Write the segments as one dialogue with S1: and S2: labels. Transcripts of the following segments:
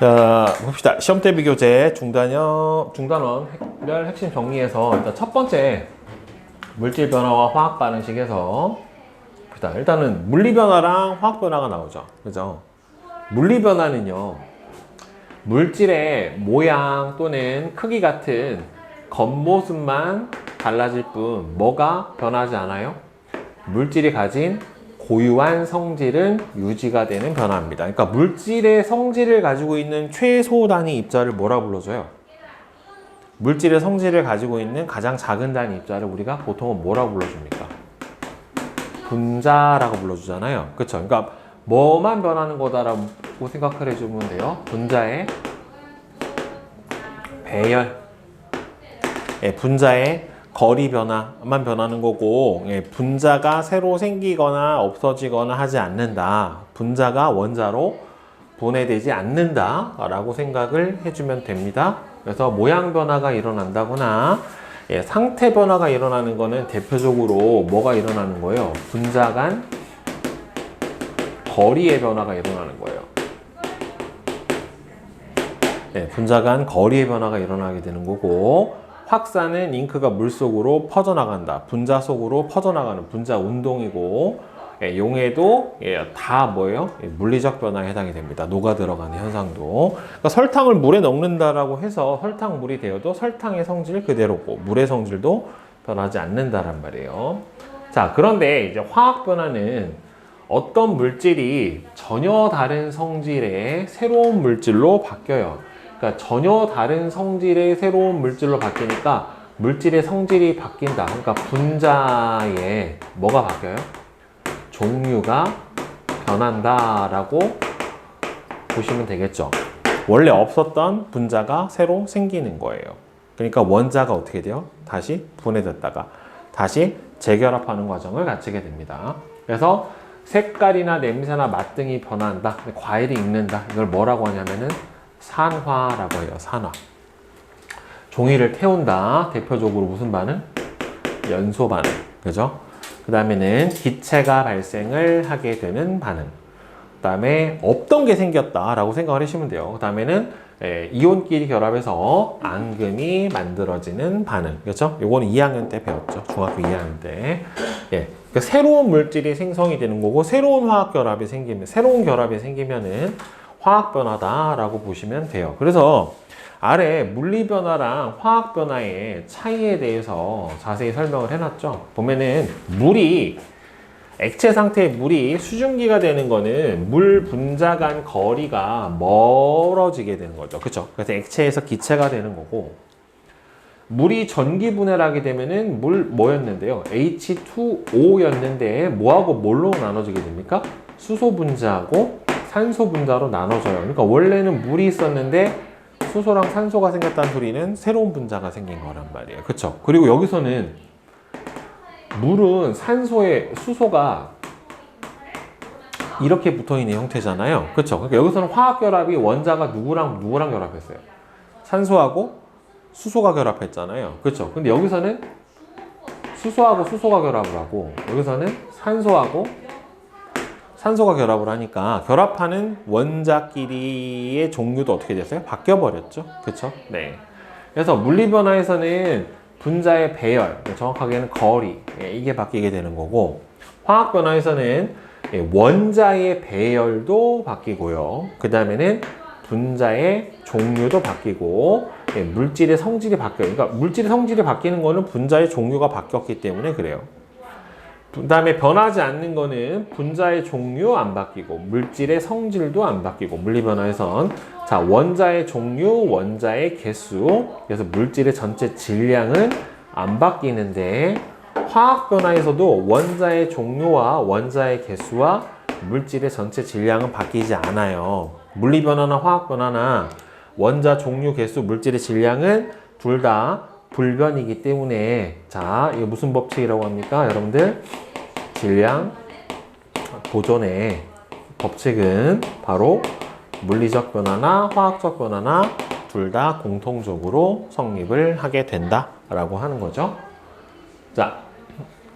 S1: 자, 봅시다. 시험대 비교제 중단원 별 핵심 정리해서 일단 첫 번째 물질 변화와 화학 반응식에서 일단은 물리 변화랑 화학 변화가 나오죠. 그죠? 물리 변화는요, 물질의 모양 또는 크기 같은 겉모습만 달라질 뿐 뭐가 변하지 않아요? 물질이 가진 고유한 성질은 유지가 되는 변화입니다. 그러니까 물질의 성질을 가지고 있는 최소 단위 입자를 뭐라 불러줘요? 물질의 성질을 가지고 있는 가장 작은 단위 입자를 우리가 보통은 뭐라고 불러줍니까? 분자라고 불러주잖아요. 그쵸? 그러니까 뭐만 변하는 거다라고 생각을 해주면 돼요. 분자의 배열. 분자의 거리 변화만 변하는 거고, 분자가 새로 생기거나 없어지거나 하지 않는다. 분자가 원자로 분해되지 않는다 라고 생각을 해주면 됩니다. 그래서 모양 변화가 일어난다거나 상태 변화가 일어나는 거는 대표적으로 뭐가 일어나는 거예요? 분자 간 거리의 변화가 일어나는 거예요. 분자 간 거리의 변화가 일어나게 되는 거고, 확산은 잉크가 물 속으로 퍼져나간다. 분자 속으로 퍼져나가는 분자 운동이고, 용해도 다 뭐예요? 물리적 변화에 해당이 됩니다. 녹아 들어가는 현상도. 그러니까 설탕을 물에 넣는다라고 해서 설탕물이 되어도 설탕의 성질 그대로고 물의 성질도 변하지 않는다란 말이에요. 자, 그런데 이제 화학 변화는 어떤 물질이 전혀 다른 성질의 새로운 물질로 바뀌어요. 그러니까 전혀 다른 성질의 새로운 물질로 바뀌니까 물질의 성질이 바뀐다. 그러니까 분자의 뭐가 바뀌어요? 종류가 변한다라고 보시면 되겠죠. 원래 없었던 분자가 새로 생기는 거예요. 그러니까 원자가 어떻게 돼요? 다시 분해됐다가 다시 재결합하는 과정을 거치게 됩니다. 그래서 색깔이나 냄새나 맛 등이 변한다. 과일이 익는다. 이걸 뭐라고 하냐면은 산화라고 해요. 산화. 종이를 태운다. 대표적으로 무슨 반응? 연소 반응. 그죠? 그 다음에는 기체가 발생을 하게 되는 반응. 그 다음에 없던 게 생겼다 라고 생각을 하시면 돼요. 그 다음에는 이온끼리 결합해서 앙금이 만들어지는 반응. 그렇죠? 요거는 2학년 때 배웠죠. 중학교 2학년 때. 그러니까 새로운 물질이 생성이 되는 거고, 새로운 화학 결합이 생기면, 새로운 결합이 생기면은 화학 변화다라고 보시면 돼요. 그래서 아래 물리 변화랑 화학 변화의 차이에 대해서 자세히 설명을 해놨죠. 보면은 물이 액체 상태의 물이 수증기가 되는 거는 물 분자 간 거리가 멀어지게 되는 거죠. 그렇죠? 그래서 액체에서 기체가 되는 거고, 물이 전기 분해를 하게 되면은 물 뭐였는데요? H2O였는데 뭐하고 뭘로 나눠지게 됩니까? 수소 분자하고 산소 분자로 나눠져요. 그러니까 원래는 물이 있었는데 수소랑 산소가 생겼다는 소리는 새로운 분자가 생긴 거란 말이에요. 그렇죠? 그리고 여기서는 물은 산소에 수소가 이렇게 붙어 있는 형태잖아요. 그렇죠? 그러니까 여기서는 화학 결합이 원자가 누구랑 결합했어요? 산소하고 수소가 결합했잖아요. 그렇죠? 근데 여기서는 수소하고 수소가 결합을 하고, 여기서는 산소가 결합을 하니까 결합하는 원자끼리의 종류도 어떻게 됐어요? 바뀌어 버렸죠. 그렇죠? 네. 그래서 물리 변화에서는 분자의 배열, 정확하게는 거리, 이게 바뀌게 되는 거고, 화학 변화에서는 원자의 배열도 바뀌고요. 그 다음에는 분자의 종류도 바뀌고, 물질의 성질이 바뀌어요. 그러니까 물질의 성질이 바뀌는 거는 분자의 종류가 바뀌었기 때문에 그래요. 그 다음에 변하지 않는 거는 분자의 종류 안 바뀌고 물질의 성질도 안 바뀌고, 물리 변화에선 자, 원자의 종류, 원자의 개수, 그래서 물질의 전체 질량은 안 바뀌는데, 화학 변화에서도 원자의 종류와 원자의 개수와 물질의 전체 질량은 바뀌지 않아요. 물리 변화나 화학 변화나 원자 종류, 개수, 물질의 질량은 둘 다 불변이기 때문에, 자, 이거 무슨 법칙이라고 합니까? 여러분들, 질량 보존의 법칙은 바로 물리적 변화나 화학적 변화나 둘 다 공통적으로 성립을 하게 된다라고 하는 거죠. 자,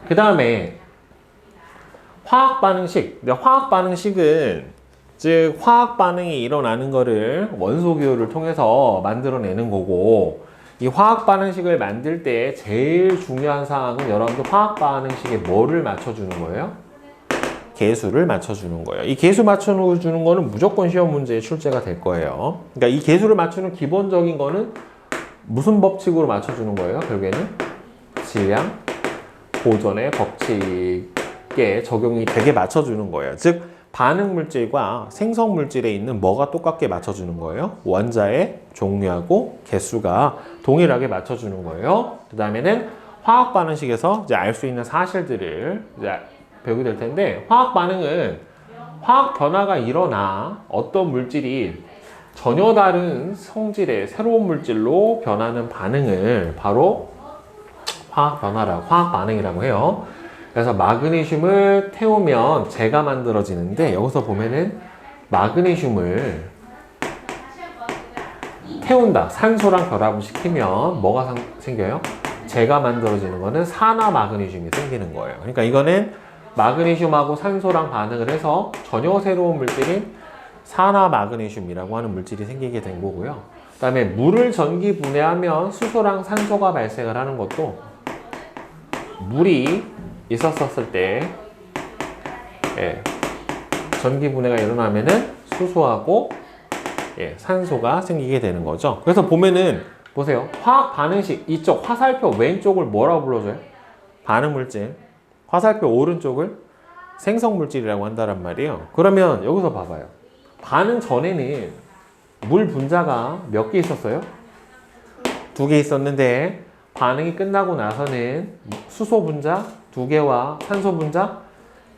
S1: 그 다음에 화학 반응식. 화학 반응식은 즉 화학 반응이 일어나는 거를 원소 기호를 통해서 만들어내는 거고, 이 화학 반응식을 만들 때 제일 중요한 사항은 여러분들 화학 반응식에 뭐를 맞춰주는 거예요? 계수를 맞춰주는 거예요. 이 계수 맞춰주는 거는 무조건 시험 문제에 출제가 될 거예요. 그러니까 이 계수를 맞추는 기본적인 거는 무슨 법칙으로 맞춰주는 거예요? 결국에는 질량 보존의 법칙에 적용이 되게 맞춰주는 거예요. 즉 반응 물질과 생성 물질에 있는 뭐가 똑같게 맞춰주는 거예요? 원자의 종류하고 개수가 동일하게 맞춰주는 거예요. 그 다음에는 화학 반응식에서 이제 알 수 있는 사실들을 이제 배우게 될 텐데, 화학 반응은 화학 변화가 일어나 어떤 물질이 전혀 다른 성질의 새로운 물질로 변하는 반응을 바로 화학 반응이라고 해요. 그래서 마그네슘을 태우면 재가 만들어지는데, 여기서 보면은 마그네슘을 태운다, 산소랑 결합을 시키면 뭐가 생겨요? 재가 만들어지는 거는 산화 마그네슘이 생기는 거예요. 그러니까 이거는 마그네슘하고 산소랑 반응을 해서 전혀 새로운 물질인 산화 마그네슘이라고 하는 물질이 생기게 된 거고요. 그 다음에 물을 전기 분해하면 수소랑 산소가 발생을 하는 것도, 물이 있었을 때 전기 분해가 일어나면은 수소하고 산소가 생기게 되는 거죠. 그래서 보면은 보세요. 화학 반응식 이쪽 화살표 왼쪽을 뭐라고 불러줘요? 반응 물질. 화살표 오른쪽을 생성 물질이라고 한다란 말이에요. 그러면 여기서 봐봐요. 반응 전에는 물 분자가 몇 개 있었어요? 2개 있었는데, 반응이 끝나고 나서는 수소 분자 2개와 산소 분자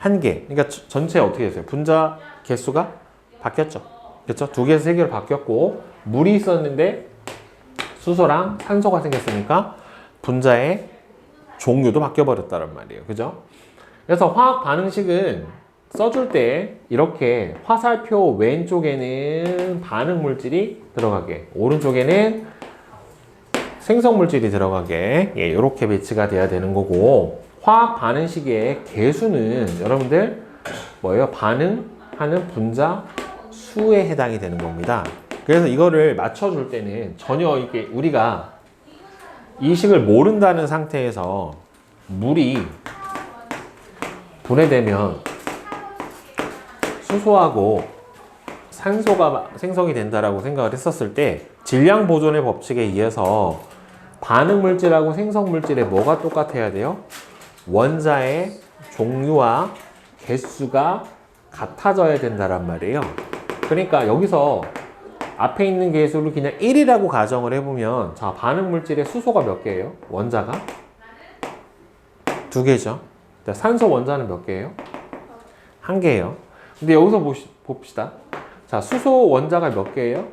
S1: 1개. 그러니까 전체 어떻게 됐어요? 분자 개수가 바뀌었죠. 그렇죠? 2개에서 3개로 바뀌었고, 물이 있었는데 수소랑 산소가 생겼으니까 분자의 종류도 바뀌어 버렸다는 말이에요. 그죠? 그래서 화학 반응식은 써줄 때 이렇게 화살표 왼쪽에는 반응 물질이 들어가게, 오른쪽에는 생성 물질이 들어가게, 이렇게 배치가 돼야 되는 거고, 화학 반응식의 개수는 여러분들 뭐예요? 반응하는 분자 수에 해당이 되는 겁니다. 그래서 이거를 맞춰줄 때는 전혀 이게 우리가 이 식을 모른다는 상태에서 물이 분해되면 수소하고 산소가 생성이 된다라고 생각을 했었을 때, 질량 보존의 법칙에 의해서 반응 물질하고 생성 물질에 뭐가 똑같아야 돼요? 원자의 종류와 개수가 같아져야 된다란 말이에요. 그러니까 여기서 앞에 있는 개수를 그냥 1이라고 가정을 해보면, 자, 반응 물질의 수소가 몇 개예요? 원자가 2개죠. 산소 원자는 몇 개예요? 1개예요. 근데 여기서 봅시다. 자, 수소 원자가 몇 개예요?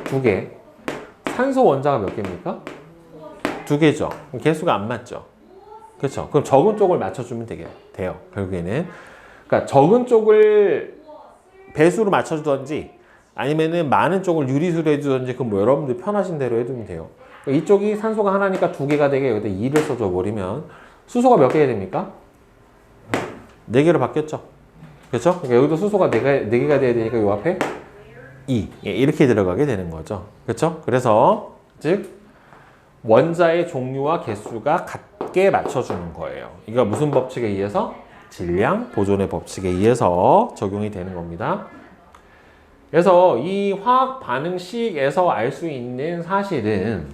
S1: 2개. 산소 원자가 몇 개입니까? 2개죠. 개수가 안 맞죠. 그렇죠. 그럼 적은 쪽을 맞춰주면 돼요. 결국에는. 그러니까 적은 쪽을 배수로 맞춰주던지, 아니면은 많은 쪽을 유리수로 해주던지, 그럼 뭐 여러분들 편하신 대로 해두면 돼요. 그러니까 이쪽이 산소가 하나니까 2개가 되게 여기다 2를 써줘 버리면 수소가 몇 개가 됩니까? 4개로 바뀌었죠. 그렇죠? 그러니까 여기도 수소가 4개가 돼야 되니까 요 앞에 2. 이렇게 들어가게 되는 거죠. 그렇죠? 그래서 즉 원자의 종류와 개수가 같게 맞춰주는 거예요. 이거 무슨 법칙에 의해서? 질량 보존의 법칙에 의해서 적용이 되는 겁니다. 그래서 이 화학 반응식에서 알 수 있는 사실은,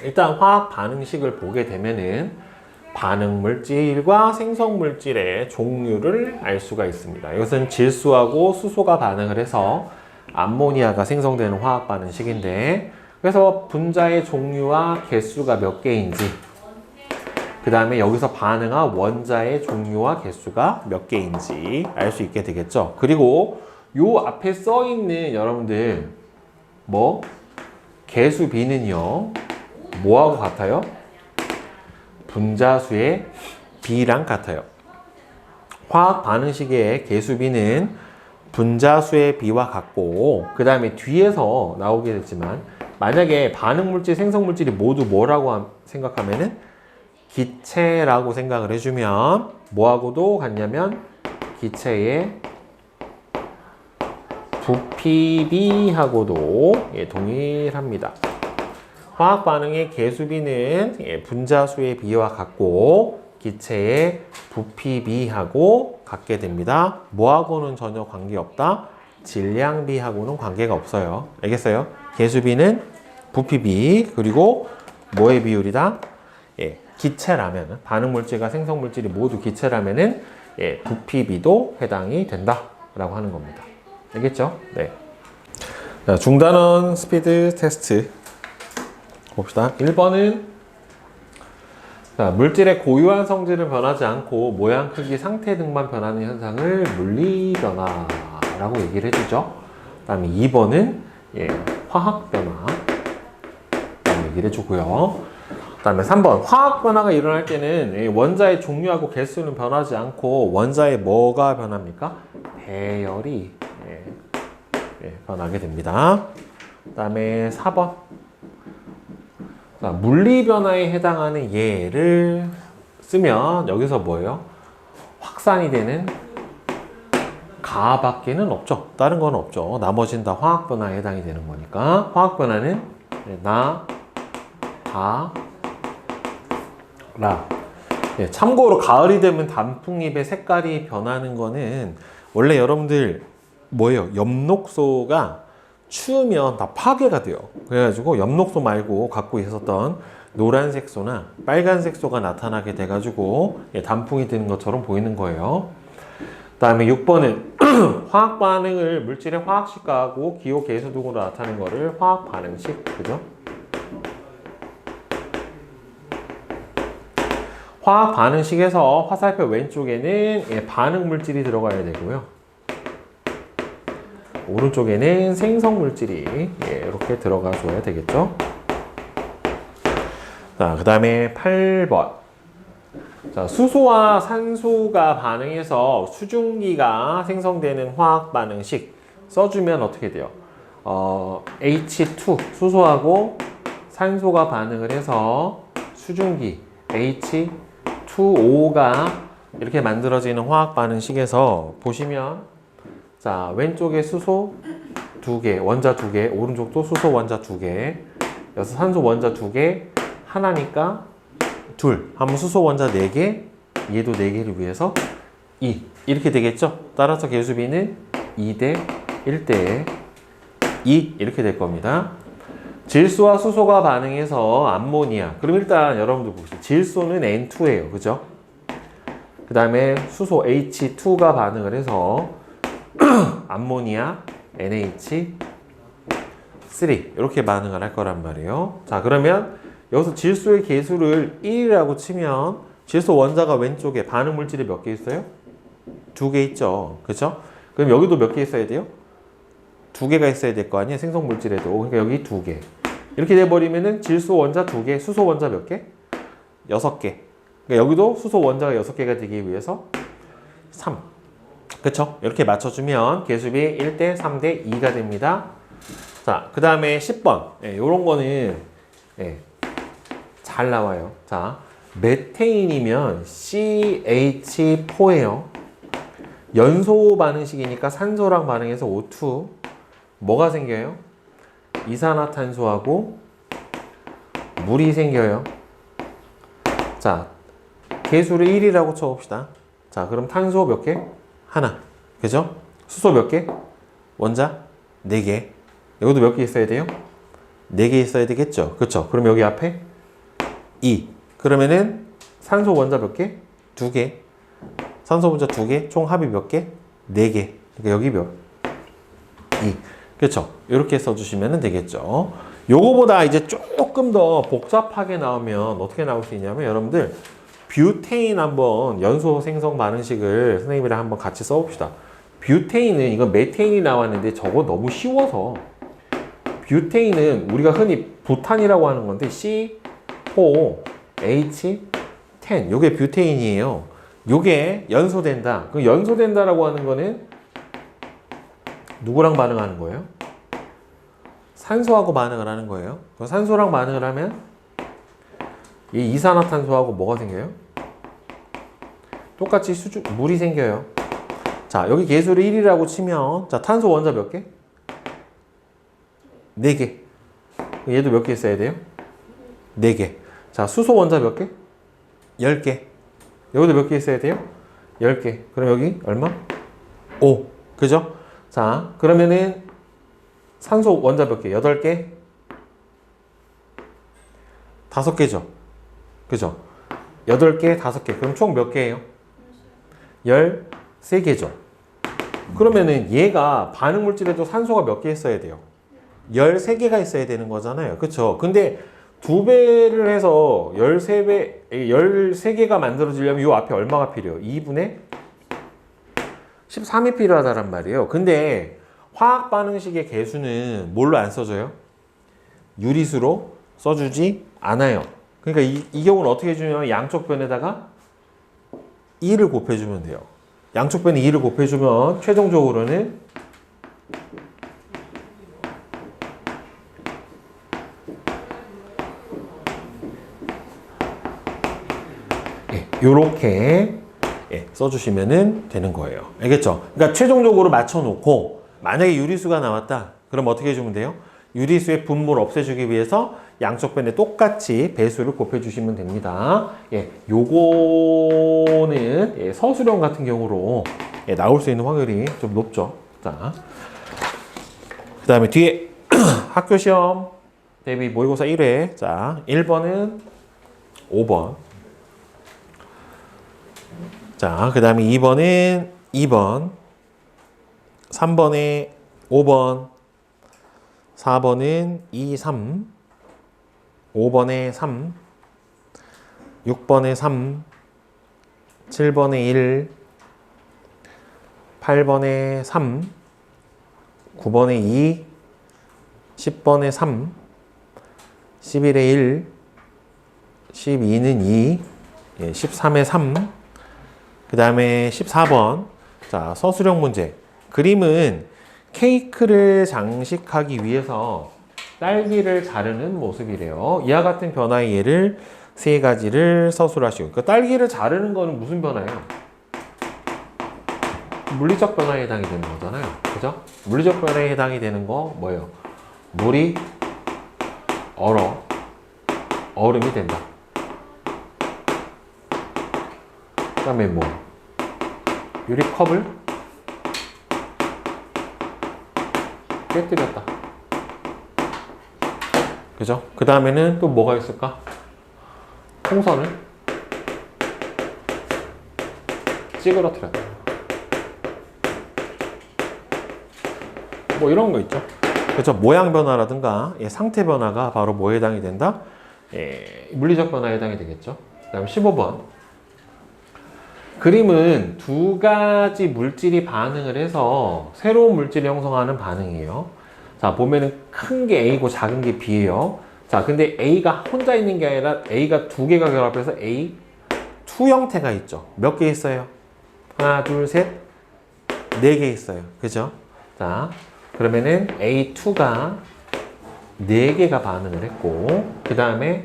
S1: 일단 화학 반응식을 보게 되면은 반응 물질과 생성 물질의 종류를 알 수가 있습니다. 이것은 질소하고 수소가 반응을 해서 암모니아가 생성되는 화학 반응식인데, 그래서 분자의 종류와 개수가 몇 개인지, 그 다음에 여기서 반응한 원자의 종류와 개수가 몇 개인지 알 수 있게 되겠죠. 그리고 요 앞에 써 있는 여러분들 개수 B는요 뭐하고 같아요? 분자수의 B랑 같아요. 화학 반응식의 개수 B는 분자수의 B와 같고, 그 다음에 뒤에서 나오게 됐지만, 만약에 반응 물질, 생성 물질이 모두 뭐라고 생각하면은 기체라고 생각을 해주면 뭐하고도 같냐면 기체의 부피비하고도 동일합니다. 화학 반응의 개수비는 분자수의 비와 같고 기체의 부피비하고 같게 됩니다. 뭐하고는 전혀 관계없다. 질량비하고는 관계가 없어요. 알겠어요? 개수비는 부피비 그리고 뭐의 비율이다? 기체라면 반응물질과 생성물질이 모두 기체라면은 부피비도 해당이 된다라고 하는 겁니다. 알겠죠? 네. 자, 중단원 스피드 테스트 봅시다. 1번은 자, 물질의 고유한 성질은 변하지 않고 모양, 크기, 상태 등만 변하는 현상을 물리변화라고 얘기를 해주죠. 그 다음에 2번은 화학 변화라고 얘기를 해주고요. 그 다음에 3번 화학 변화가 일어날 때는 원자의 종류하고 개수는 변하지 않고 원자의 뭐가 변합니까? 배열이 변하게 됩니다. 그 다음에 4번 자, 물리 변화에 해당하는 예를 쓰면 여기서 뭐예요? 확산이 되는 가밖에는 없죠. 다른 건 없죠. 나머지는 다 화학 변화에 해당이 되는 거니까 화학 변화는 나, 다, 라. 참고로 가을이 되면 단풍잎의 색깔이 변하는 거는 원래 여러분들 뭐예요? 엽록소가 추우면 다 파괴가 돼요. 그래가지고 엽록소 말고 갖고 있었던 노란색 소나 빨간색 소가 나타나게 돼가지고 단풍이 되는 것처럼 보이는 거예요. 그 다음에 6번은 화학 반응을 물질의 화학식하고 기호 개수 등으로 나타내는 거를 화학 반응식, 그죠? 화학 반응식에서 화살표 왼쪽에는 반응 물질이 들어가야 되고요. 오른쪽에는 생성 물질이 이렇게 들어가 줘야 되겠죠. 자, 그 다음에 8번. 자, 수소와 산소가 반응해서 수증기가 생성되는 화학 반응식 써주면 어떻게 돼요? H2, 수소하고 산소가 반응을 해서 수증기 H2O가 이렇게 만들어지는 화학 반응식에서 보시면 자, 왼쪽에 수소 2개, 원자 2개, 오른쪽도 수소 원자 2개, 여기서 산소 원자 2개, 하나니까 둘, 하면 수소 원자 4개, 얘도 4개를 위해서 2 이렇게 되겠죠? 따라서 개수비는 2대 1대 2 이렇게 될 겁니다. 질소와 수소가 반응해서 암모니아. 그럼 일단 여러분들 보시죠. 질소는 N2예요. 그죠? 그 다음에 수소 H2가 반응을 해서 암모니아 NH3 이렇게 반응을 할 거란 말이에요. 자, 그러면 여기서 질소의 개수를 1이라고 치면 질소 원자가 왼쪽에 반응 물질이 몇 개 있어요? 2개 있죠. 그렇죠? 그럼 여기도 몇 개 있어야 돼요? 2개가 있어야 될 거 아니에요? 생성 물질에도. 그러니까 여기 2개. 이렇게 돼 버리면은 질소 원자 2개, 수소 원자 몇 개? 6개. 그러니까 여기도 수소 원자가 6개가 되기 위해서 3. 그쵸? 이렇게 맞춰주면 개수비 1대 3대 2가 됩니다. 자, 그 다음에 10번. 요런 거는 잘 나와요. 자, 메테인이면 CH4예요. 연소 반응식이니까 산소랑 반응해서 O2. 뭐가 생겨요? 이산화탄소하고 물이 생겨요. 자, 개수를 1이라고 쳐봅시다. 자, 그럼 탄소 몇 개? 하나. 그죠? 수소 몇 개? 원자 4개. 여기도 몇 개 있어야 돼요? 4개 있어야 되겠죠? 그렇죠? 그럼 여기 앞에 2. 그러면은 산소 원자 몇 개? 2개. 산소 원자 2개. 총 합이 몇 개? 4개. 그러니까 여기 몇? 2. 그렇죠? 이렇게 써주시면 되겠죠. 요거보다 이제 조금 더 복잡하게 나오면 어떻게 나올 수 있냐면 여러분들 뷰테인 한번 연소 생성 반응식을 선생님이랑 한번 같이 써봅시다. 뷰테인은 이건 메테인이 나왔는데 저거 너무 쉬워서 뷰테인은 우리가 흔히 부탄이라고 하는 건데 C4H10 요게 뷰테인이에요. 요게 연소된다. 그 연소된다라고 하는 거는 누구랑 반응하는 거예요? 산소하고 반응을 하는 거예요. 산소랑 반응을 하면 이 이산화탄소하고 뭐가 생겨요? 똑같이 물이 생겨요. 자, 여기 계수를 1이라고 치면, 자, 탄소 원자 몇 개? 4개. 얘도 몇 개 있어야 돼요? 4개. 자, 수소 원자 몇 개? 10개. 여기도 몇 개 있어야 돼요? 10개. 그럼 여기 얼마? 5. 그죠? 자, 그러면은 산소 원자 몇 개? 8개? 5개죠? 그죠? 8개, 5개. 그럼 총 몇 개예요? 13개죠. 그러면은 얘가 반응 물질에도 산소가 몇 개 있어야 돼요? 13개가 있어야 되는 거잖아요. 그쵸? 근데 2배를 해서 13개가 만들어지려면 이 앞에 얼마가 필요해요? 2분의 13이 필요하다란 말이에요. 근데 화학 반응식의 개수는 뭘로 안 써줘요? 유리수로 써주지 않아요. 그러니까 이 경우는 어떻게 해주냐면 양쪽 변에다가 2를 곱해주면 돼요. 양쪽 변에 2를 곱해주면 최종적으로는 이렇게 써주시면 되는 거예요. 알겠죠? 그러니까 최종적으로 맞춰놓고 만약에 유리수가 나왔다. 그럼 어떻게 해주면 돼요? 유리수의 분모를 없애주기 위해서 양쪽 변에 똑같이 배수를 곱해주시면 됩니다. 요거는 서술형 같은 경우로 나올 수 있는 확률이 좀 높죠. 자, 그 다음에 뒤에 학교 시험 대비 모의고사 1회. 자, 1번은 5번. 자, 그 다음에 2번은 2번, 3번에 5번, 4번은 2, 3, 5번에 3, 6번에 3, 7번에 1, 8번에 3, 9번에 2, 10번에 3, 11에 1, 12는 2, 13에 3, 그 다음에 14번. 자, 서술형 문제. 그림은 케이크를 장식하기 위해서 딸기를 자르는 모습이래요. 이와 같은 변화의 예를 3가지를 서술하시고. 그러니까 딸기를 자르는 거는 무슨 변화예요? 물리적 변화에 해당이 되는 거잖아요. 그죠? 물리적 변화에 해당이 되는 거 뭐예요? 물이 얼음이 된다. 그 다음에 뭐 유리컵을 깨뜨렸다. 그죠? 그 다음에는 또 뭐가 있을까? 풍선을 찌그러뜨렸다. 뭐 이런 거 있죠. 그죠? 모양 변화라든가 상태 변화가 바로 뭐에 해당이 된다? 물리적 변화에 해당이 되겠죠. 그 다음 15번. 그림은 2가지 물질이 반응을 해서 새로운 물질을 형성하는 반응이에요. 자, 보면은 큰 게 A고 작은 게 B예요. 자, 근데 A가 혼자 있는 게 아니라 A가 2개가 결합해서 A2 형태가 있죠. 몇 개 있어요? 하나, 둘, 셋, 4개 있어요. 그죠? 자, 그러면은 A2가 4개가 반응을 했고, 그 다음에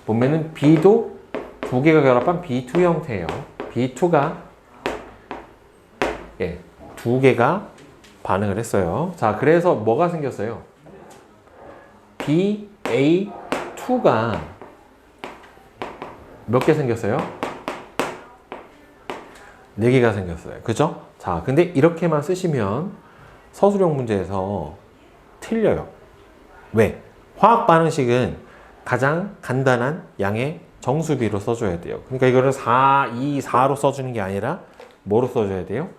S1: 보면은 B도 2개가 결합한 B2 형태예요. B2가 2개가 반응을 했어요. 자, 그래서 뭐가 생겼어요? BA2가 몇 개 생겼어요? 4개가 생겼어요. 그죠? 자, 근데 이렇게만 쓰시면 서술형 문제에서 틀려요. 왜? 화학 반응식은 가장 간단한 양의 정수비로 써줘야 돼요. 그러니까 이거를 4, 2, 4로 써주는 게 아니라 뭐로 써줘야 돼요?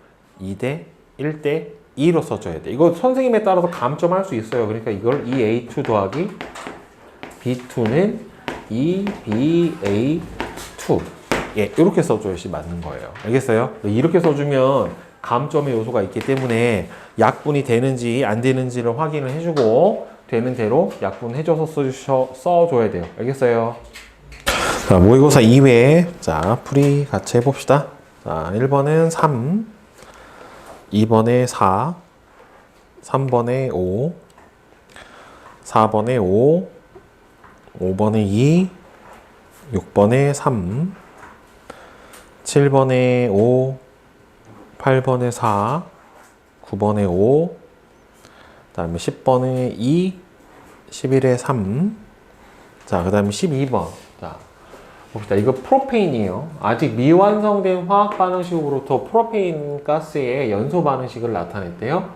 S1: 2대 1대 2로 써줘야 돼. 이거 선생님에 따라서 감점할 수 있어요. 그러니까 이걸 2A2 더하기 B2는 2BA2 이렇게 써줘야지 맞는 거예요. 알겠어요? 이렇게 써주면 감점의 요소가 있기 때문에 약분이 되는지 안 되는지를 확인을 해주고 되는 대로 약분해줘서 써줘야 돼요. 알겠어요? 자, 모의고사 2회. 자, 풀이 같이 해봅시다. 자, 1번은 3, 2번에 4, 3번에 5, 4번에 5, 5번에 2, 6번에 3, 7번에 5, 8번에 4, 9번에 5, 그 다음에 10번에 2, 11에 3, 자, 그 다음에 12번. 자, 봅시다. 이거 프로페인이에요. 아직 미완성된 화학 반응식으로부터 프로페인 가스의 연소 반응식을 나타냈대요.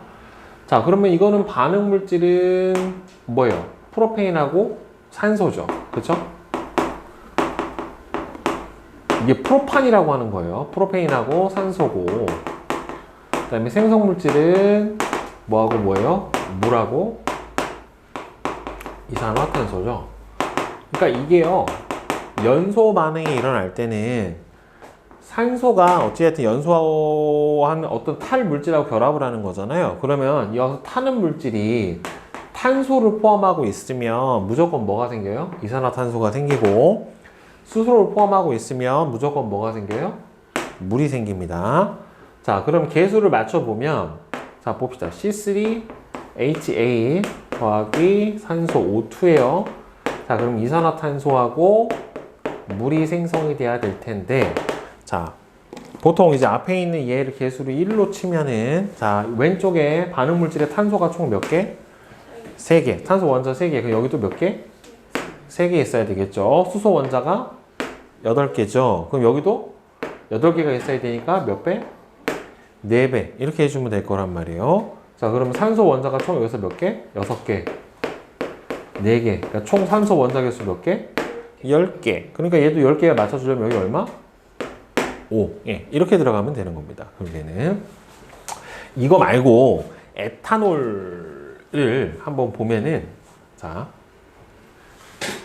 S1: 자, 그러면 이거는 반응 물질은 뭐예요? 프로페인하고 산소죠. 그쵸? 이게 프로판이라고 하는 거예요. 프로페인하고 산소고, 그 다음에 생성 물질은 뭐하고 뭐예요? 물하고 이산화탄소죠. 그러니까 이게요, 연소 반응이 일어날 때는 산소가 어찌됐든 연소한 어떤 탈 물질하고 결합을 하는 거잖아요. 그러면 여기서 타는 물질이 탄소를 포함하고 있으면 무조건 뭐가 생겨요? 이산화탄소가 생기고, 수소를 포함하고 있으면 무조건 뭐가 생겨요? 물이 생깁니다. 자, 그럼 개수를 맞춰보면, 자, 봅시다. C3H8 더하기 산소 O2예요. 자, 그럼 이산화탄소하고 물이 생성이 돼야 될 텐데, 자, 보통 이제 앞에 있는 얘를 개수를 1로 치면은, 자, 왼쪽에 반응 물질의 탄소가 총 몇 개? 3개. 탄소 원자 3개. 그럼 여기도 몇 개? 3개 있어야 되겠죠. 수소 원자가 8개죠. 그럼 여기도 8개가 있어야 되니까 몇 배? 4배. 이렇게 해주면 될 거란 말이에요. 자, 그럼 산소 원자가 총 여기서 몇 개? 6개. 4개. 그러니까 총 산소 원자 개수 몇 개? 10개. 그러니까 얘도 10개에 맞춰주려면 여기 얼마? 5. 예, 이렇게 들어가면 되는 겁니다. 그러면은 이거 말고 에탄올을 한번 보면은, 자,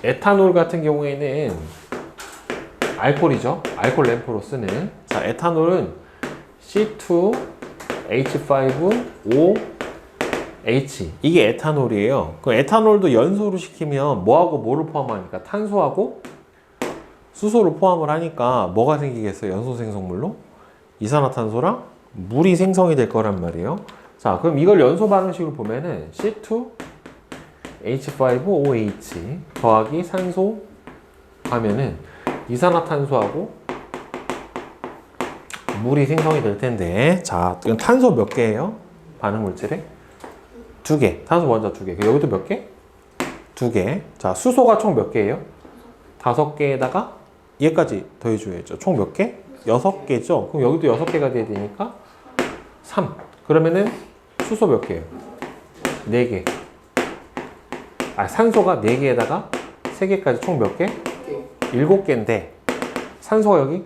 S1: 에탄올 같은 경우에는 알코올이죠. 알코올 램프로 쓰는. 자, 에탄올은 C2H5OH. 이게 에탄올이에요. 그 에탄올도 연소를 시키면 뭐하고 뭐를 포함하니까? 탄소하고 수소를 포함을 하니까 뭐가 생기겠어요? 연소 생성물로? 이산화탄소랑 물이 생성이 될 거란 말이에요. 자, 그럼 이걸 연소 반응식으로 보면은 C2H5OH 더하기 산소 하면은 이산화탄소하고 물이 생성이 될 텐데, 자, 이건 탄소 몇 개예요? 반응 물질에? 2개. 탄소 원자 2개. 여기도 몇 개? 2개. 자, 수소가 총 몇 개예요? 5개에다가 얘까지 더해줘야죠. 총 몇 개? 6개죠. 그럼 여기도 6개가 돼야 되니까 3. 그러면은 수소 몇 개예요? 4개. 아, 산소가 4개에다가 3개까지 총 몇 개? 7개인데 산소가 여기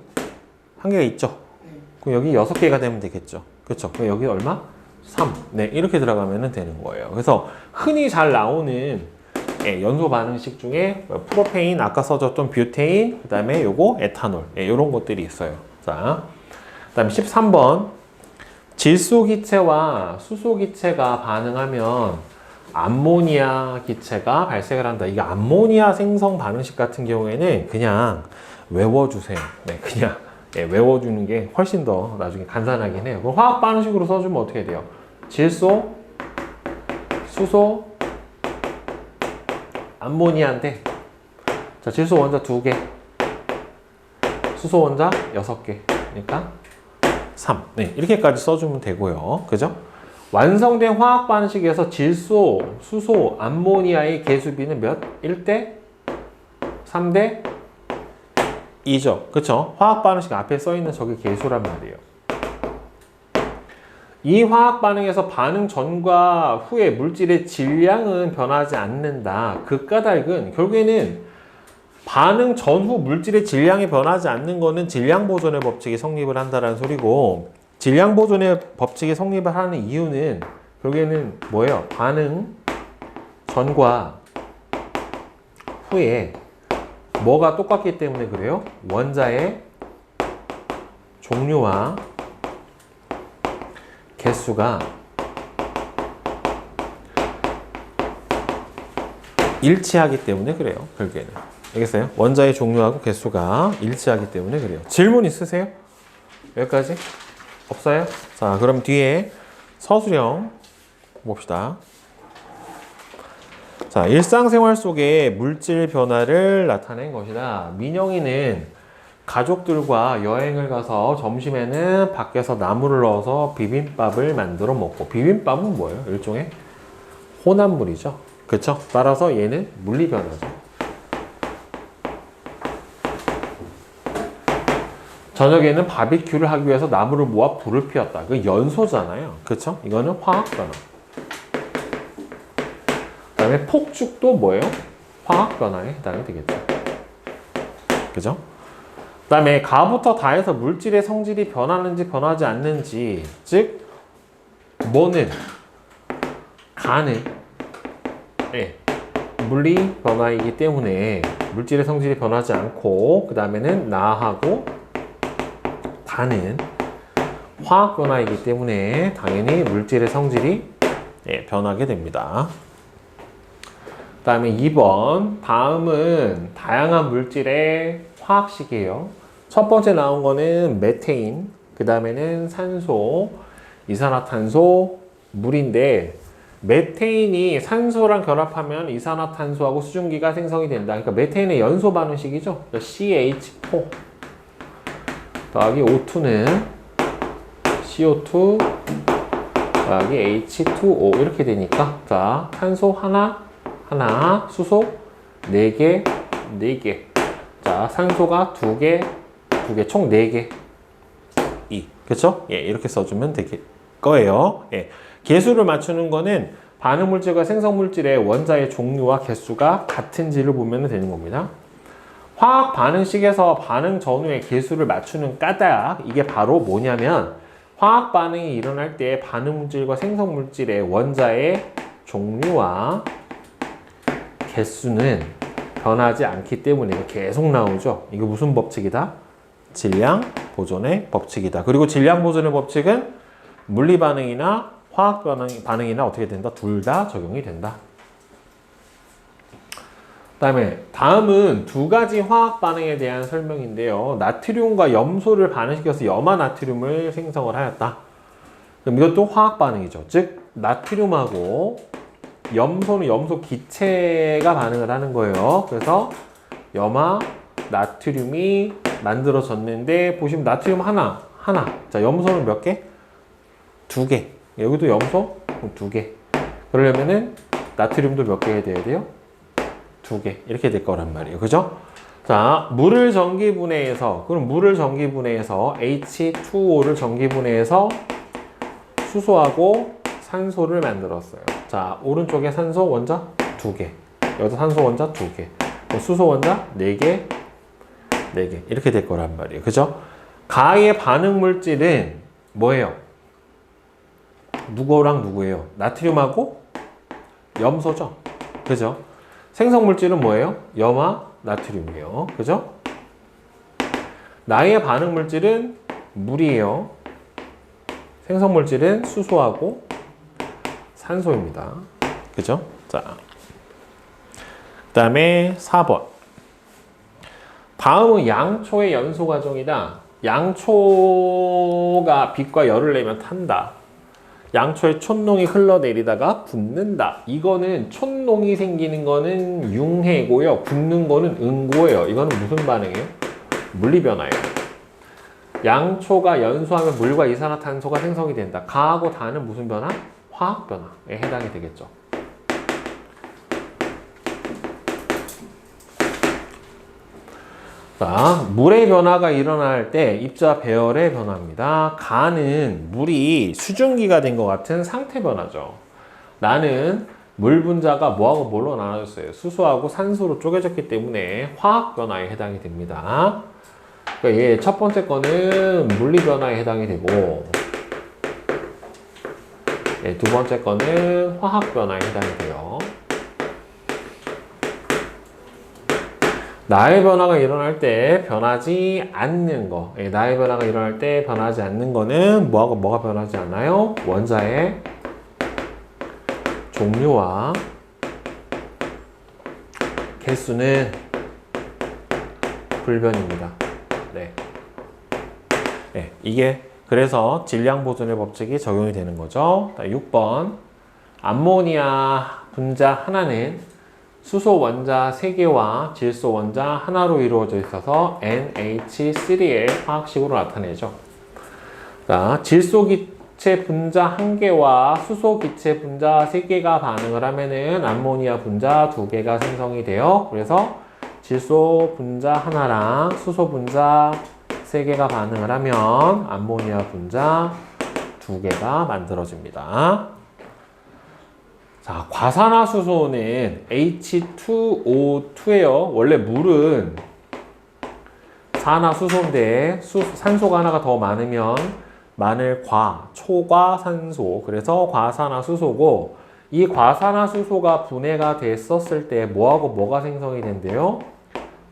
S1: 1개가 있죠. 그럼 여기 6개가 되면 되겠죠. 그렇죠? 그럼 여기 얼마? 3. 네, 이렇게 들어가면 되는 거예요. 그래서 흔히 잘 나오는 연소 반응식 중에 프로페인, 아까 써줬던 뷰테인, 그 다음에 요거 에탄올, 이런 것들이 있어요. 자, 그 다음에 13번. 질소 기체와 수소 기체가 반응하면 암모니아 기체가 발생을 한다. 이게 암모니아 생성 반응식 같은 경우에는 그냥 외워주세요. 네, 그냥 외워주는 게 훨씬 더 나중에 간단하긴 해요. 그럼 화학 반응식으로 써주면 어떻게 돼요? 질소, 수소, 암모니아인데, 자, 질소 원자 2개, 수소 원자 6개. 그러니까 3. 네, 이렇게까지 써주면 되고요. 그죠? 완성된 화학 반응식에서 질소, 수소, 암모니아의 개수비는 몇? 1대 3대 2죠. 그쵸? 화학 반응식 앞에 써있는 저게 개수란 말이에요. 이 화학 반응에서 반응 전과 후에 물질의 질량은 변하지 않는다. 그 까닭은 결국에는 반응 전후 물질의 질량이 변하지 않는 거는 질량 보존의 법칙이 성립을 한다는 소리고, 질량 보존의 법칙이 성립을 하는 이유는 결국에는 뭐예요? 반응 전과 후에 뭐가 똑같기 때문에 그래요? 원자의 종류와 개수가 일치하기 때문에 그래요. 결국에는. 알겠어요? 원자의 종류하고 개수가 일치하기 때문에 그래요. 질문 있으세요? 여기까지? 없어요? 자, 그럼 뒤에 서술형 봅시다. 자, 일상생활 속에 물질 변화를 나타낸 것이다. 민영이는 가족들과 여행을 가서 점심에는 밖에서 나물을 넣어서 비빔밥을 만들어 먹고, 비빔밥은 뭐예요? 일종의 혼합물이죠. 그쵸? 따라서 얘는 물리변화죠. 저녁에는 바비큐를 하기 위해서 나무를 모아 불을 피웠다. 그 연소잖아요. 그쵸? 이거는 화학변화. 그 다음에 폭죽도 뭐예요? 화학변화에 해당이 되겠죠. 그죠? 그 다음에 가부터 다해서 물질의 성질이 변하는지 변하지 않는지, 즉 뭐는 가는 물리 변화이기 때문에 물질의 성질이 변하지 않고, 그 다음에는 나하고 가는 화학 변화이기 때문에 당연히 물질의 성질이 변하게 됩니다. 그 다음에 2번, 다음은 다양한 물질의 화학식이에요. 첫 번째 나온 거는 메테인, 그 다음에는 산소, 이산화탄소, 물인데, 메테인이 산소랑 결합하면 이산화탄소하고 수증기가 생성이 된다. 그러니까 메테인의 연소 반응식이죠. CH4 더하기 O2는 CO2 더하기 H2O 이렇게 되니까, 자, 탄소 하나, 수소 4개, 4개. 자, 산소가 2개, 총 4개. 그쵸? 예, 이렇게 써주면 될 거예요. 예. 개수를 맞추는 거는 반응물질과 생성물질의 원자의 종류와 개수가 같은지를 보면 되는 겁니다. 화학 반응식에서 반응 전후의 개수를 맞추는 까닭, 이게 바로 뭐냐면, 화학 반응이 일어날 때 반응물질과 생성물질의 원자의 종류와 개수는 변하지 않기 때문에 계속 나오죠. 이거 무슨 법칙이다? 질량 보존의 법칙이다. 그리고 질량 보존의 법칙은 물리 반응이나 화학 반응이나 어떻게 된다? 둘 다 적용이 된다. 다음은 두 가지 화학 반응에 대한 설명인데요. 나트륨과 염소를 반응시켜서 염화 나트륨을 생성을 하였다. 그럼 이것도 화학 반응이죠. 즉 나트륨하고 염소는 염소 기체가 반응을 하는 거예요. 그래서 염화 나트륨이 만들어졌는데, 보시면 나트륨 하나. 자, 염소는 몇 개? 2개. 여기도 염소 2개. 그러려면은 나트륨도 몇 개 돼야 돼요? 2개. 이렇게 될 거란 말이에요. 그죠? 자, 물을 전기분해해서, 그럼 물을 전기분해해서 H2O를 전기분해해서 수소하고 산소를 만들었어요. 자, 오른쪽에 산소 원자 2개. 여기도 산소 원자 2개. 수소 원자 4개. 4개. 이렇게 될 거란 말이에요. 그죠? 가의 반응 물질은 뭐예요? 누구랑 누구예요? 나트륨하고 염소죠. 그죠? 생성 물질은 뭐예요? 염화 나트륨이에요. 그죠? 나의 반응 물질은 물이에요. 생성 물질은 수소하고 산소입니다. 그죠? 자, 그 다음에 4번. 다음은 양초의 연소 과정이다. 양초가 빛과 열을 내면 탄다. 양초에 촛농이 흘러내리다가 굳는다. 이거는 촛농이 생기는 거는 융해고요. 굳는 거는 응고예요. 이거는 무슨 반응이에요? 물리변화예요. 양초가 연소하면 물과 이산화탄소가 생성이 된다. 가하고 다는 무슨 변화? 화학변화에 해당이 되겠죠. 자, 물의 변화가 일어날 때 입자 배열의 변화입니다. 가는 물이 수증기가 된 것 같은 상태 변화죠. 나는 물 분자가 뭐하고 뭘로 나눠졌어요? 수소하고 산소로 쪼개졌기 때문에 화학 변화에 해당이 됩니다. 그러니까 얘 첫 번째 거는 물리 변화에 해당이 되고, 두 번째 거는 화학 변화에 해당이 돼요. 나의 변화가 일어날 때 변하지 않는 거. 나의 변화가 일어날 때 변하지 않는 거는 뭐가 변하지 않나요? 원자의 종류와 개수는 불변입니다. 이게 그래서 질량 보존의 법칙이 적용이 되는 거죠. 6번. 암모니아 분자 하나는 수소 원자 3개와 질소 원자 하나로 이루어져 있어서 NH3의 화학식으로 나타내죠. 자, 질소 기체 분자 1개와 수소 기체 분자 3개가 반응을 하면은 암모니아 분자 2개가 생성이 돼요. 그래서 질소 분자 하나랑 수소 분자 3개가 반응을 하면 암모니아 분자 2개가 만들어집니다. 자, 과산화수소는 H2O2예요. 원래 물은 산화수소인데 산소가 하나가 더 많으면 초과산소, 그래서 과산화수소고, 이 과산화수소가 분해가 됐었을 때 뭐하고 뭐가 생성이 된대요?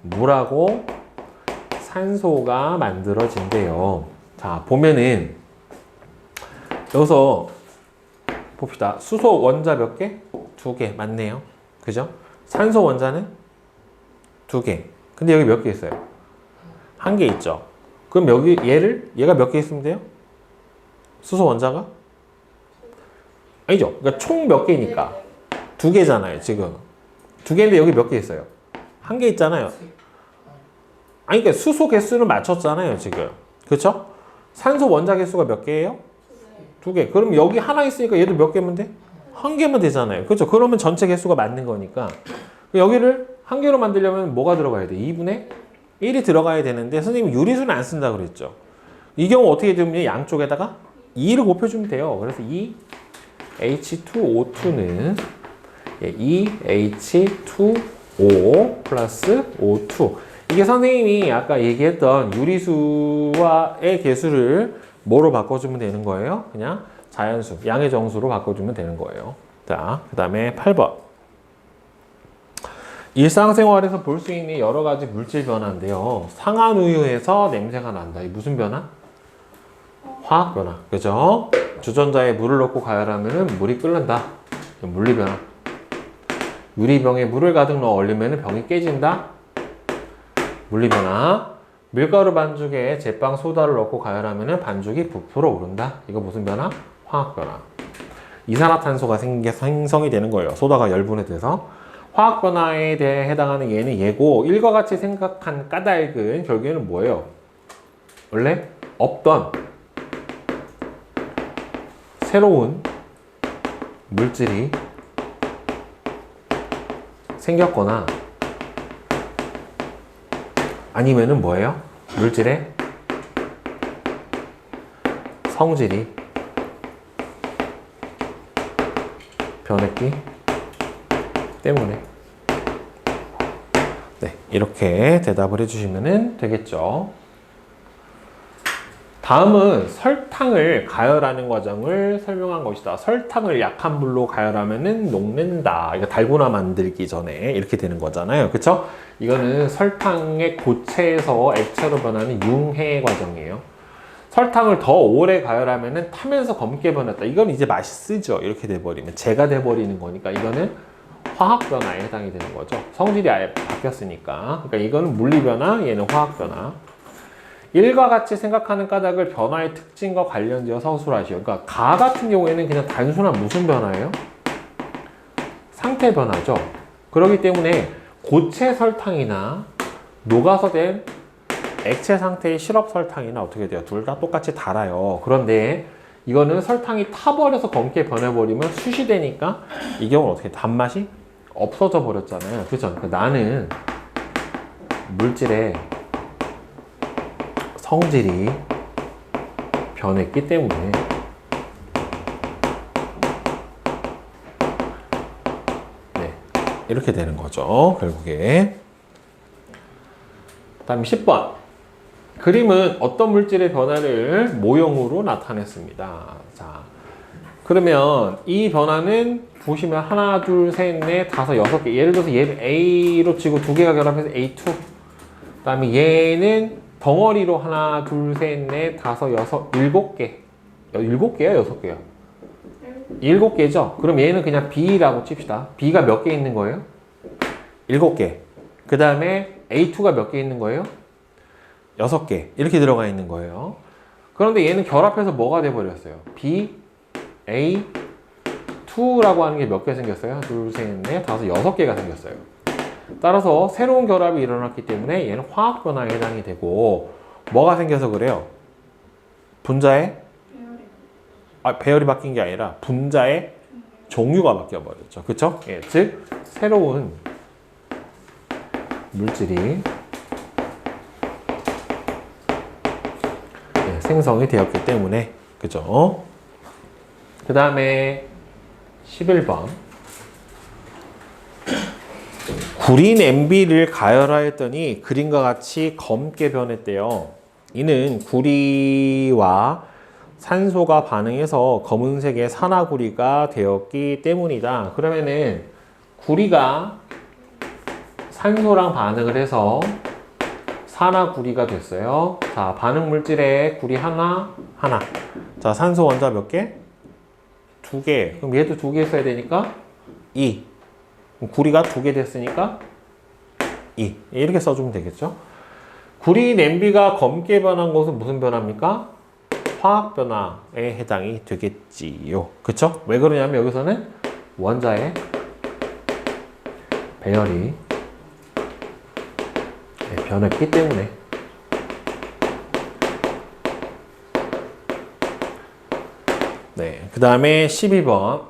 S1: 물하고 산소가 만들어진대요. 자, 보면은 여기서 봅시다. 수소 원자 몇 개? 2개. 맞네요. 그죠? 산소 원자는 2개. 근데 여기 몇 개 있어요? 1개 있죠. 그럼 여기 얘가 몇 개 있으면 돼요? 수소 원자가? 아니죠. 그러니까 총 몇 개니까 2개잖아요, 지금. 2개인데 여기 몇 개 있어요? 1개 있잖아요. 아니, 그러니까 수소 개수는 맞췄잖아요, 지금. 그렇죠? 산소 원자 개수가 몇 개예요? 2개. 그럼 여기 하나 있으니까 얘도 몇 개면 돼? 1개면 되잖아요. 그렇죠? 그러면 전체 개수가 맞는 거니까. 여기를 1개로 만들려면 뭐가 들어가야 돼? 2분의 1이 들어가야 되는데 선생님이 유리수는 안 쓴다 그랬죠. 이 경우 어떻게 되면 양쪽에다가 2를 곱해주면 돼요. 그래서 이 H2O2는 2H2O 플러스 O2. 이게 선생님이 아까 얘기했던 유리수와의 개수를 뭐로 바꿔주면 되는 거예요? 그냥 자연수, 양의 정수로 바꿔주면 되는 거예요. 자, 그 다음에 8번. 일상생활에서 볼 수 있는 여러 가지 물질 변화인데요. 상한우유에서 냄새가 난다. 이 무슨 변화? 화학 변화. 그죠? 주전자에 물을 넣고 가열하면 물이 끓는다. 물리 변화. 유리병에 물을 가득 넣어 얼리면 병이 깨진다. 물리 변화. 밀가루 반죽에 제빵 소다를 넣고 가열하면 반죽이 부풀어 오른다. 이거 무슨 변화? 화학 변화. 이산화탄소가 생성이 되는 거예요. 소다가 열분해 돼서. 화학 변화에 대해 해당하는 얘는 얘고, 일과 같이 생각한 까닭은 결국에는 뭐예요? 원래 없던 새로운 물질이 생겼거나 아니면은 뭐예요? 물질의 성질이 변했기 때문에. 네, 이렇게 대답을 해주시면 되겠죠. 다음은 설탕을 가열하는 과정을 설명한 것이다. 설탕을 약한 불로 가열하면 녹는다. 이거 달고나 만들기 전에 이렇게 되는 거잖아요. 그쵸? 이거는 설탕의 고체에서 액체로 변하는 융해 과정이에요. 설탕을 더 오래 가열하면 타면서 검게 변했다. 이건 이제 맛이 쓰죠. 이렇게 돼버리면. 재가 돼버리는 거니까 이거는 화학 변화에 해당이 되는 거죠. 성질이 아예 바뀌었으니까. 그러니까 이거는 물리 변화, 얘는 화학 변화. 일과 같이 생각하는 까닭을 변화의 특징과 관련되어 서술하시오. 그러니까 가 같은 경우에는 그냥 단순한 무슨 변화예요? 상태 변화죠. 그렇기 때문에 고체 설탕이나 녹아서 된 액체 상태의 시럽 설탕이나 어떻게 돼요? 둘 다 똑같이 달아요. 그런데 이거는 설탕이 타버려서 검게 변해버리면 숯이 되니까 이 경우는 어떻게 단맛이 없어져 버렸잖아요. 그렇죠? 그러니까 나는 물질의 성질이 변했기 때문에 네, 이렇게 되는 거죠. 결국에. 다음 10번. 그림은 어떤 물질의 변화를 모형으로 나타냈습니다. 자, 그러면 이 변화는 보시면 하나, 둘, 셋, 넷, 다섯, 6개. 예를 들어서 얘를 A로 치고 2개가 결합해서 A2. 그 다음에 얘는 덩어리로 하나, 둘, 셋, 넷, 다섯, 6, 7개. 7개야? 6개야? 7개죠? 그럼 얘는 그냥 B라고 칩시다. B가 몇 개 있는 거예요? 7개. 그 다음에 A2가 몇 개 있는 거예요? 6개. 이렇게 들어가 있는 거예요. 그런데 얘는 결합해서 뭐가 돼버렸어요? B, A, 2라고 하는 게 몇 개 생겼어요? 둘, 셋, 넷, 다섯, 6개가 생겼어요. 따라서 새로운 결합이 일어났기 때문에 얘는 화학 변화에 해당이 되고 뭐가 생겨서 그래요? 분자의 배열이 바뀐 게 아니라 분자의 종류가 바뀌어 버렸죠. 그쵸? 예, 즉 새로운 물질이 생성이 되었기 때문에 그죠? 그 다음에 11번 구린 MB를 가열하였더니 그림과 같이 검게 변했대요. 이는 구리와 산소가 반응해서 검은색의 산화구리가 되었기 때문이다. 그러면은 구리가 산소랑 반응을 해서 산화구리가 됐어요. 자, 반응 물질에 구리 하나. 자, 산소 원자 몇 개? 2개. 그럼 얘도 2개 써야 되니까 2. 구리가 2개 됐으니까 2. 이렇게 써주면 되겠죠. 구리 냄비가 검게 변한 것은 무슨 변화입니까? 화학 변화에 해당이 되겠지요. 그쵸? 왜 그러냐면 여기서는 원자의 배열이 변했기 때문에. 네, 그 다음에 12번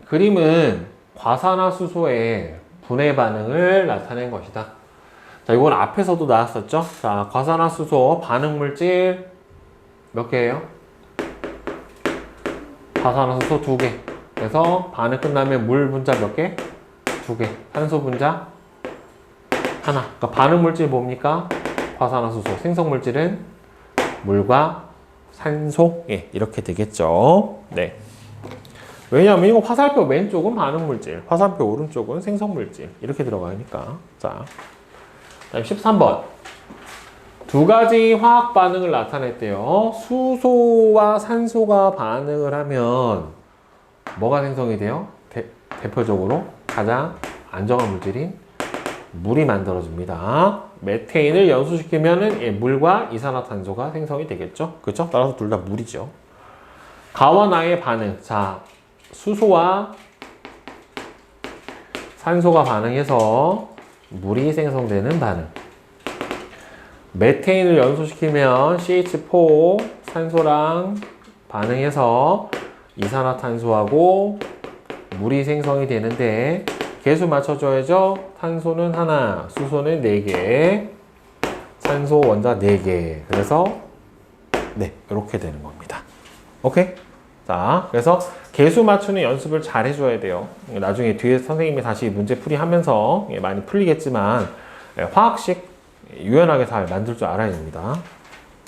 S1: 그림은 과산화수소의 분해 반응을 나타낸 것이다. 자, 이건 앞에서도 나왔었죠. 자, 과산화수소 반응 물질 몇 개예요? 과산화수소 2개. 그래서 반응 끝나면 물 분자 몇 개? 2개. 산소 분자 하나. 그러니까 반응 물질 뭡니까? 과산화수소. 생성 물질은 물과 산소. 예, 이렇게 되겠죠. 네. 왜냐하면 이거 화살표 왼쪽은 반응 물질, 화살표 오른쪽은 생성 물질 이렇게 들어가니까. 자, 다음 13번. 2가지 화학 반응을 나타냈대요. 수소와 산소가 반응을 하면 뭐가 생성이 돼요? 대표적으로 가장 안정한 물질인 물이 만들어집니다. 메테인을 연소시키면은 물과 이산화탄소가 생성이 되겠죠. 그렇죠? 따라서 둘 다 물이죠. 가와 나의 반응. 자, 수소와 산소가 반응해서 물이 생성되는 반응. 메테인을 연소시키면 CH4 산소랑 반응해서 이산화탄소하고 물이 생성이 되는데 개수 맞춰줘야죠. 탄소는 하나, 수소는 4개, 산소 원자 4개. 그래서 네, 이렇게 되는 겁니다. 오케이? 자, 그래서 개수 맞추는 연습을 잘 해줘야 돼요. 나중에 뒤에 선생님이 다시 문제 풀이 하면서 많이 풀리겠지만 화학식 유연하게 잘 만들 줄 알아야 됩니다.